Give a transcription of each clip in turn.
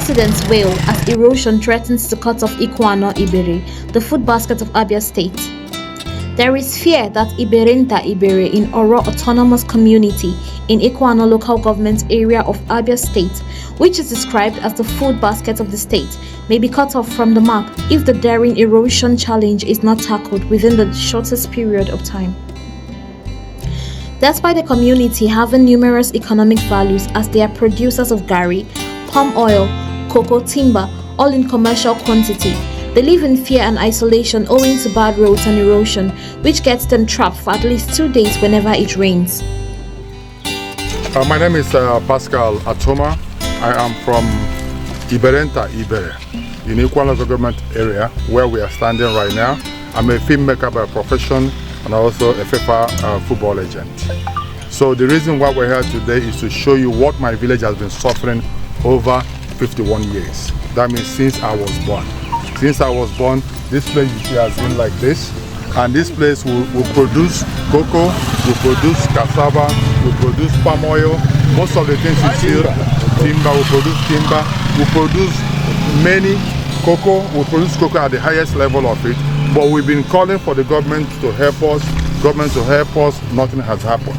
Residents wail as erosion threatens to cut off Ikwuano Indigenes, the food basket of Abia State. There is fear that Iberenta Ibere in Oro Autonomous Community in Ikwuano local government area of Abia State, which is described as the food basket of the state, may be cut off from the map if the daring erosion challenge is not tackled within the shortest period of time. Despite the community having numerous economic values as they are producers of gari, palm oil, cocoa, timber, all in commercial quantity, they live in fear and isolation owing to bad roads and erosion, which gets them trapped for at least 2 days whenever it rains. My name is Pascal Atoma. I am from Iberenta Ibere in Ikwuano government area where we are standing right now. I'm a filmmaker by profession and also a FIFA football agent. So the reason why we're here today is to show you what my village has been suffering over 51 years. That means since I was born. Since I was born, this place you see has been like this. And this place will produce cocoa, will produce cassava, will produce palm oil. Most of the things you see, timber, will produce timber, will produce many cocoa, will produce cocoa at the highest level of it. But we've been calling for the government to help us, nothing has happened.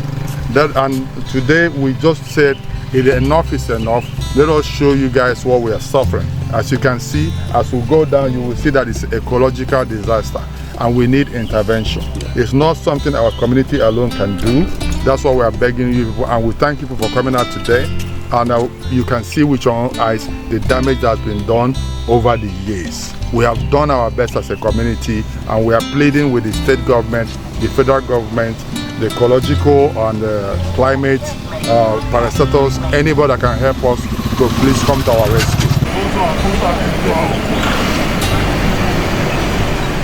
And today we just said, enough is enough. Let us show you guys what we are suffering. As you can see, as we go down, you will see that it's an ecological disaster and we need intervention. It's not something our community alone can do. That's why we are begging you people, and we thank you for coming out today. And you can see with your own eyes the damage that has been done over the years. We have done our best as a community, and we are pleading with the state government, the federal government, the ecological and climate parastatals, anybody that can help us, to please come to our rescue.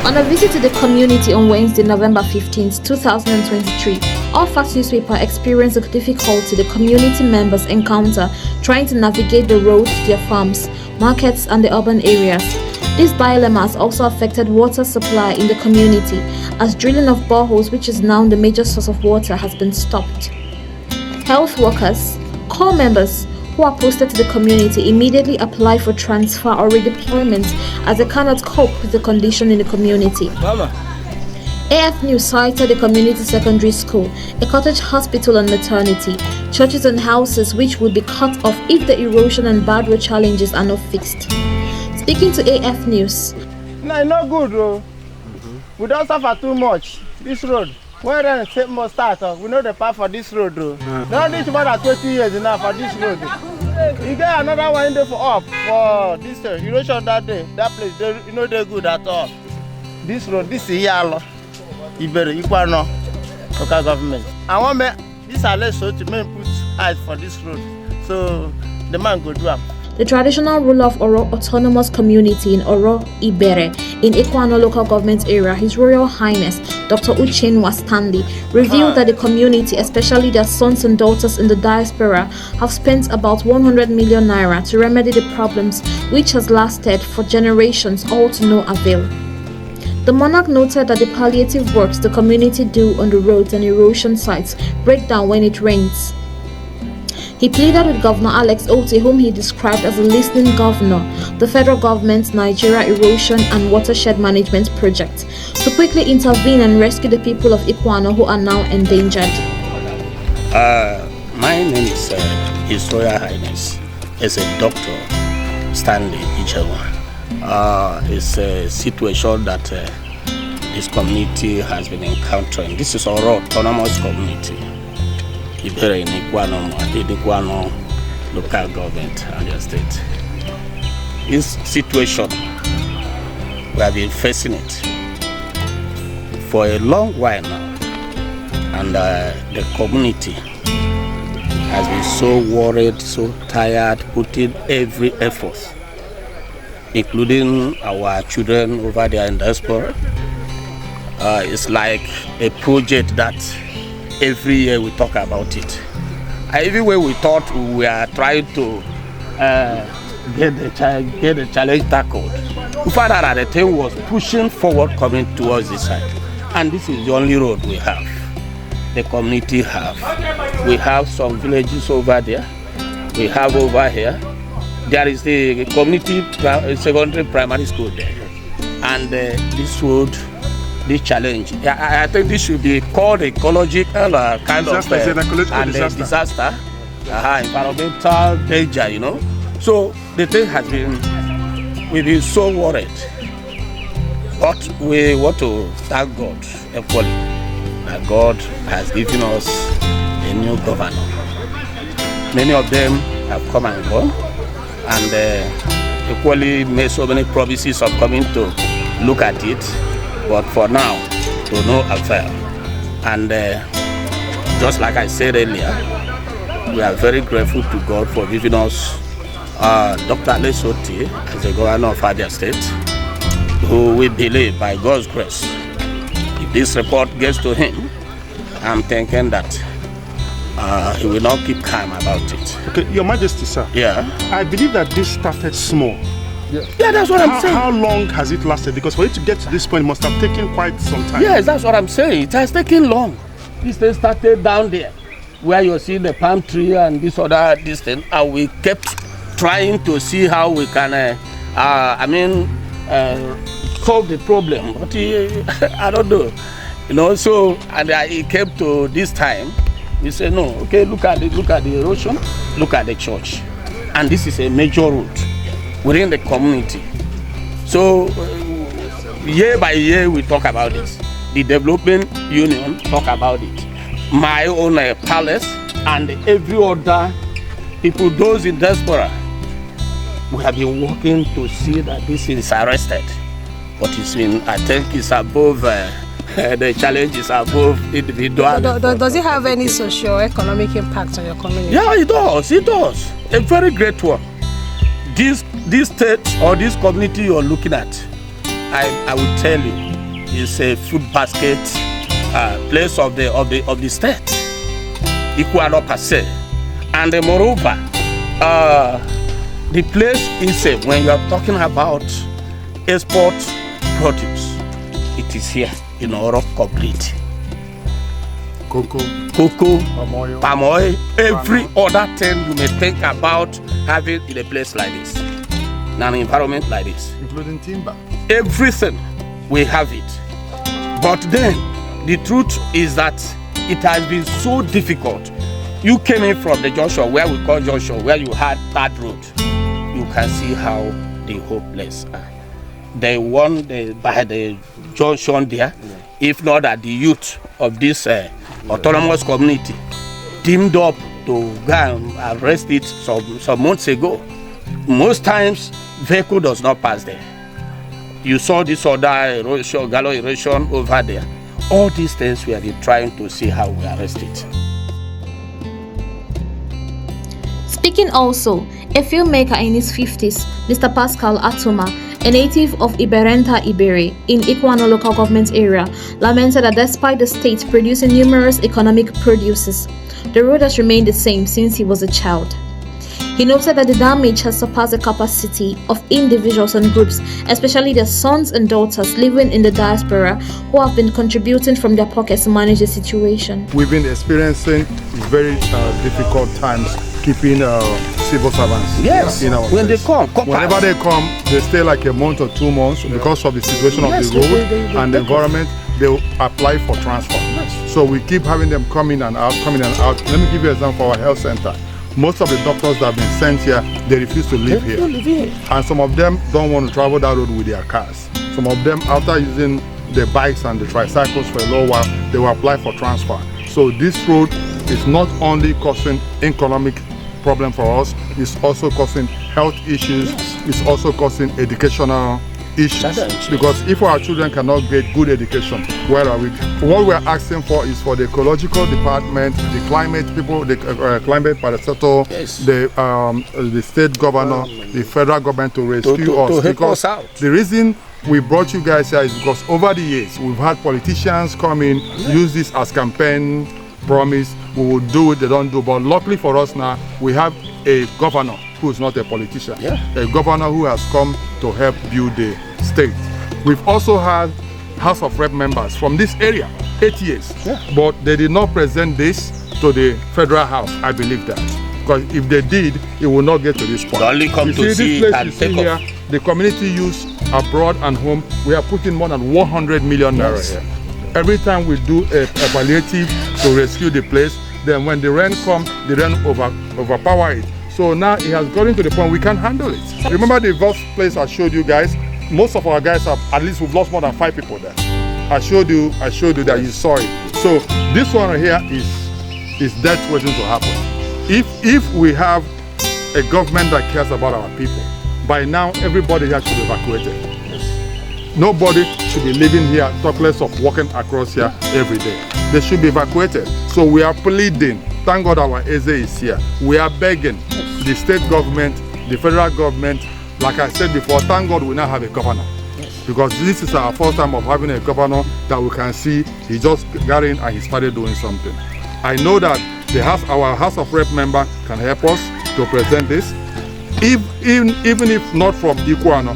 On a visit to the community on Wednesday, November 15, 2023, All Facts newspaper experienced the difficulty the community members encounter trying to navigate the roads to their farms, markets, and the urban areas. This dilemma has also affected water supply in the community, as drilling of boreholes, which is now the major source of water, has been stopped. Health workers, corps members who are posted to the community immediately apply for transfer or redeployment as they cannot cope with the condition in the community. AF News cited the community secondary school, a cottage hospital and maternity, churches and houses which would be cut off if the erosion and bad road challenges are not fixed. Speaking to AF News. No, not good, bro. We don't suffer too much. This road. When rain must start, we know the path for this road, bro. Now this more than 20 years enough for this road. You get another one day for up for this erosion that day. That place, you know they're good at all. This road, this is Yalo, Ibere, Ikwuano, local government. I want this alert so to men put eyes for this road. So the man go do up. The traditional ruler of Oro Autonomous Community in Oro Ibere in Ikwuano local government area, His Royal Highness Dr. Uchenwa Stanley, revealed that the community, especially their sons and daughters in the diaspora, have spent about 100 million naira to remedy the problems which has lasted for generations, all to no avail. The monarch noted that the palliative works the community do on the roads and erosion sites break down when it rains. He pleaded with Governor Alex Otti, whom he described as a listening governor, the federal government's Nigeria Erosion and Watershed Management Project, to quickly intervene and rescue the people of Ikwuano who are now endangered. My name is His Royal Highness. It's a Dr. Stanley Ijewa. It's a situation that this community has been encountering. This is our autonomous community. Ibere in Ikwuano local government and the state. This situation, we have been facing it for a long while now, and the community has been so worried, so tired, putting every effort, including our children over there in diaspora. It's like a project that every year we talk about it. Everywhere we thought we are trying to get the challenge tackled, we found out that the thing was pushing forward, coming towards this side. And this is the only road we have. The community have. We have some villages over there. We have over here. there is the community secondary primary school there. And this road, this challenge, I think this should be called ecological kind Disaster, of ecological disaster, environmental danger, you know. So the thing has been, we've been so worried. But we want to thank God equally that God has given us a new governor. Many of them have come and gone, and equally made so many promises of coming to look at it, but for now, to no avail. And just like I said earlier, we are very grateful to God for giving us Dr. Otti as the governor of Abia State, who we believe by God's grace, if this report gets to him, I'm thinking that he will not keep calm about it. Okay, Your Majesty, sir. Yeah. I believe that this started small. Yeah, that's what I'm saying. How long has it lasted? Because for it to get to this point, it must have taken quite some time. Yes, that's what I'm saying. It has taken long. This thing started down there, where you see the palm tree and this thing, and we kept trying to see how we can, solve the problem. But I don't know, you know. So, and it came to this time. We say no. Okay, look at the erosion, look at the church, and this is a major road within the community. So year by year we talk about this. The development union talk about it. My own palace and every other people, those in diaspora, we have been working to see that this is arrested. But it's been, I think it's above, the challenge is above individual. Does it have any socio-economic impact on your community? Yeah, it does. A very great one. This state or this community you're looking at, I will tell you, is a food basket place of the state, Ikwuano per se. And moreover, the place is when you are talking about export produce, it is here in Oro complete. Cocoa, palm oil, every other thing you may think about having in a place like this, in an environment like this. including timber. Everything, we have it. But then, the truth is that it has been so difficult. You came in from the junction, where we call junction, where you had that road. You can see how the hopeless are. They won by the junction there, if not that the youth of this autonomous community teamed up to go and arrest it some months ago. Most times, vehicle does not pass there. You saw this other erosion, gallow erosion over there. All these things we have been trying to see how we arrest it. Speaking also, a filmmaker in his 50s, Mr. Pascal Atoma, a native of Iberenta Ibere in Ikwuano local government area, lamented that despite the state producing numerous economic produces, the road has remained the same since he was a child. He noted that the damage has surpassed the capacity of individuals and groups, especially their sons and daughters living in the diaspora, who have been contributing from their pockets to manage the situation. We've been experiencing very difficult times keeping civil servants. Yes, in our when place. they come, whenever they come, they stay like a month or 2 months because of the situation of the road and the environment. They will apply for transfer. Yes. So we keep having them coming and out. Let me give you an example for our health center. Most of the doctors that have been sent here, they refuse to live here. And some of them don't want to travel that road with their cars. Some of them, after using the bikes and the tricycles for a little while, they will apply for transfer. So this road is not only causing economic problem for us, it's also causing health issues, it's also causing educational issues. Because if our children cannot get good education, where are we? What we are asking for is for the ecological department, the climate people, the climate parastatal, the state governor, the federal government to rescue us. Because the reason we brought you guys here is because over the years we've had politicians come in, use this as campaign promise. We will do it, they don't do. But luckily for us now, we have a governor who is not a politician, a governor who has come to help build the state. We've also had House of Rep members from this area, 8 years, but they did not present this to the federal house. I believe that. because if they did, it will not get to this point. They only come to see this place and you see take here, off. the community use abroad and home, we are putting more than 100 million naira here. Every time we do a palliative to rescue the place, then when the rain comes, the rain overpower it. So now it has gotten to the point we can't handle it. Remember the first place I showed you guys? Most of our guys have, at least we've lost more than 5 people there. I showed you that you saw it. So this one right here is death waiting to happen. If we have a government that cares about our people, by now everybody here should be evacuated. Nobody should be living here, talk less of walking across here every day. They should be evacuated. So we are pleading. Thank God our Eze is here. We are begging the state government, the federal government. Like I said before, thank God we now have a governor. Because this is our first time of having a governor that we can see he just got in and he started doing something. I know that our House of Rep member can help us to present this. Even if not from Ikwuano,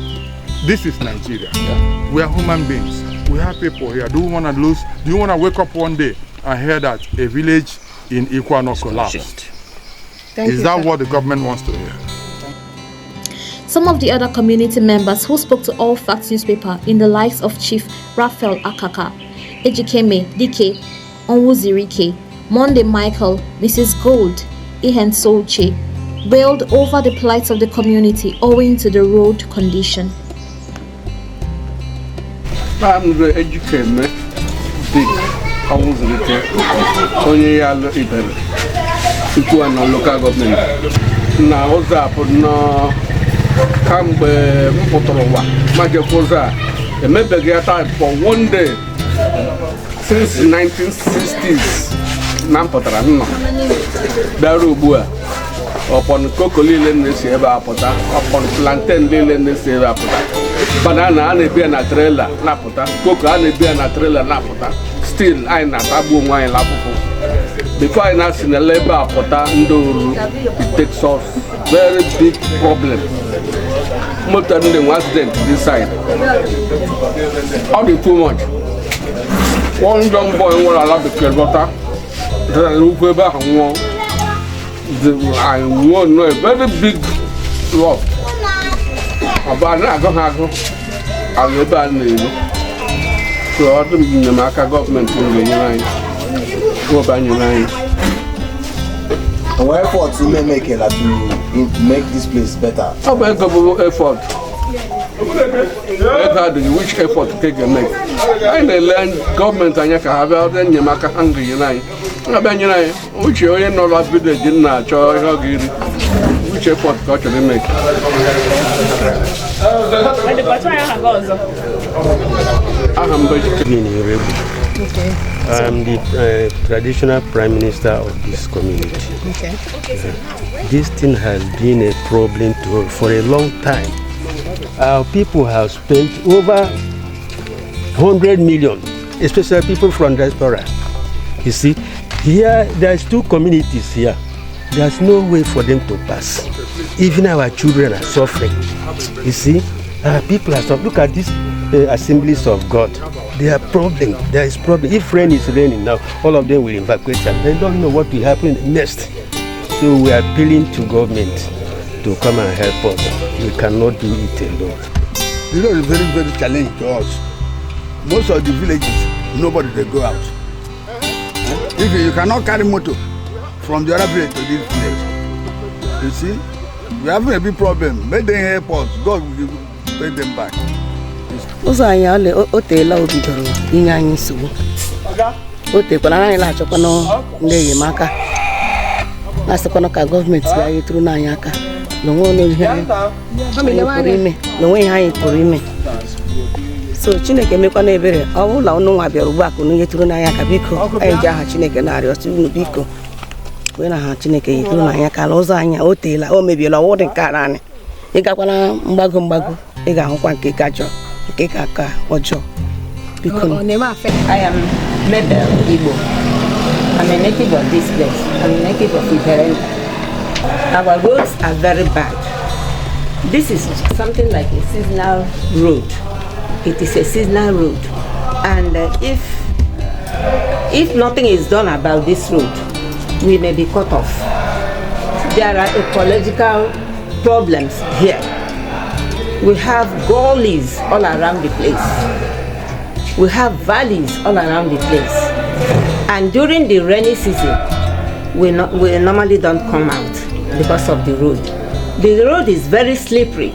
this is Nigeria. Yeah. We are human beings. We have people here. Do you want to wake up one day and hear that a village in Ikwuano collapsed? Is that what the government wants to hear? Some of the other community members who spoke to All Facts newspaper in the likes of Chief Raphael Akaka, Ejikeme Dike, Onwuzirike, Monday Michael, Mrs. Gold, Ihen Solche, wailed over the plight of the community owing to the road condition. I'm the Ejikeme Dike, Onwuzirike, Onyeyalo Ibere, Ikwuano local government. Na what's up? No. Kambe mpotorowa majekoza emebegata for one day since 1960s na mpotara nno daru ugbu upon cocoa lile nesi ebe apụta upon plantain lile nesi ebe apụta banana a na-ebi na trailer na-apụta cocoa a na-ebi na trailer na-apụta still anyị na-atagbu onwe anyị lapụpụ before anyị na-asị na ebe apụta ndị oru it takes us very big problem. Motor didn't accident this side. All the too much. One young boy will allow the kill water. Then look over and walk. I won't know a very big rock. About that, I will ban you. So I think the Maka government in the line. Go ban your line. What efforts you may make to make this place better? How about effort? Which effort to take and make? I learn government and you can have out then you make a hungry line. Which you ain't not last village in which effort got to make? I'm the traditional prime minister of this community. Okay. This thing has been a problem for a long time. Our people have spent over 100 million, especially people from diaspora. You see, here there's 2 communities here. There's no way for them to pass. Even our children are suffering. You see, our people are suffering. Look at these assemblies of God. There are problems. There is problem. If rain is raining now, all of them will evacuate and they don't know what will happen next. So we are appealing to government to come and help us. We cannot do it alone. You know, it's very, very challenging to us. Most of the villages, nobody they go out. If you cannot carry motor from the other village to this village, you see, we are having a big problem. Make them help us. God will pay them back. Ụzọ anyị ole oteela obidoro inye anyị nsogbu. Otekwara anyị na-achọkwana ndị enyemaka. Na-asịkwana ka gọọmenti ga-eturu n'anyị aka. N'onwe ihe anyị pụrụ ime. So Chineke mekwana ebere. Ọ bụrụ na unu nwa bịara ugbu a ka unu nyeturu n'anyị aka biko. Anyị ji aha Chineke na-arịọ sị unu biko. Wee na ha Chineke yeturu n'anyị aka ụzọ anyị oteela o mebiela ọwụ dị nke anyị. Ị gakwana mgbago ị ga-ahụkwa nke kajọ. I am Mabel Igbo. I'm a native of this place. I'm a native of Iberenta. Our roads are very bad. This is something like a seasonal road. It is a seasonal road. And if nothing is done about this road, we may be cut off. there are ecological problems here. We have gullies all around the place. We have valleys all around the place. And during the rainy season, we normally don't come out because of the road. The road is very slippery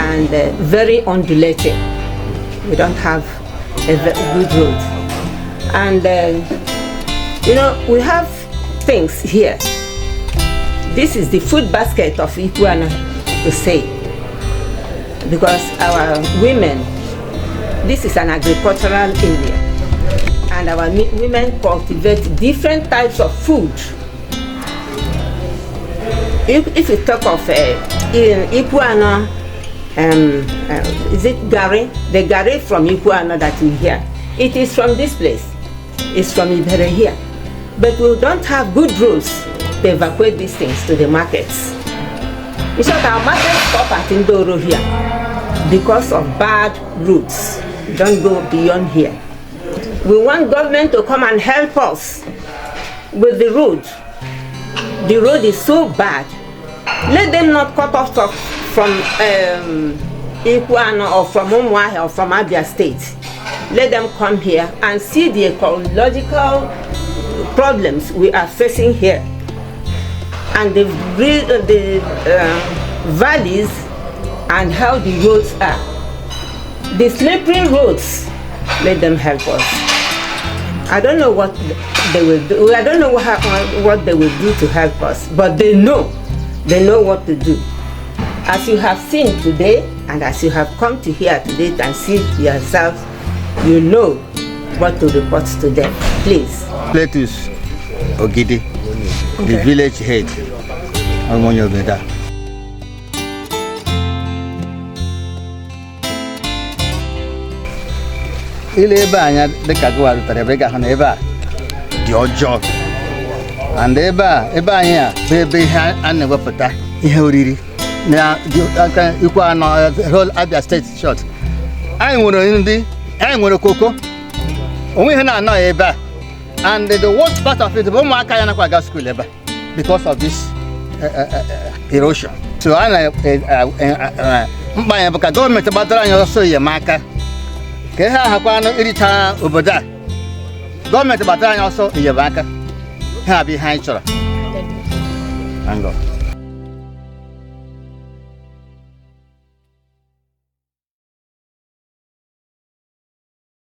and very undulating. We don't have a good road. And you know, we have things here. This is the food basket of Ikwuano, to say, because our women, this is an agricultural area, and our women cultivate different types of food. If you talk of Ikwuano, is it Gari? The Gari from Ikwuano that we hear, it is from this place. It's from Ibere here. But we don't have good roads to evacuate these things to the markets. In short, our markets stop at Indoro here because of bad routes. We don't go beyond here. We want government to come and help us with the road. The road is so bad. Let them not cut off from Ikwuano or from Umuahia or from Abia State. Let them come here and see the ecological problems we are facing here, and the valleys and how the roads are. The slippery roads, let them help us. I don't know what they will do. I don't know what they will do to help us, but they know what to do. As you have seen today, and as you have come to here today and see yourselves, you know what to report to them. Please. Platus Ogidi, the village head. Almonyobeda. Ile ebe anya dịka gụwa rutere ebe ga-ahụ na ebe a dị ọjọọ, and ebe anyị a bụ ebe ihe a na-ewepụta ihe oriri na aka Ikwuano whole Abia State short. Anyị nwere ndị, anyị nwere koko, onwe ihe na-anọ ebe a, and the worst part of it bụ ụmụaka ya nakwa aga school ebe a because of this erosion. So a mkpa anyị bụ ka gọọmenti gbatara anyị ọsọ enyemaka ka ihe ahakwanụ iricha obodo a. Gọọmenti gbatara anyị ọsọ enyemaka, ha bụ ihe anyị chọrọ.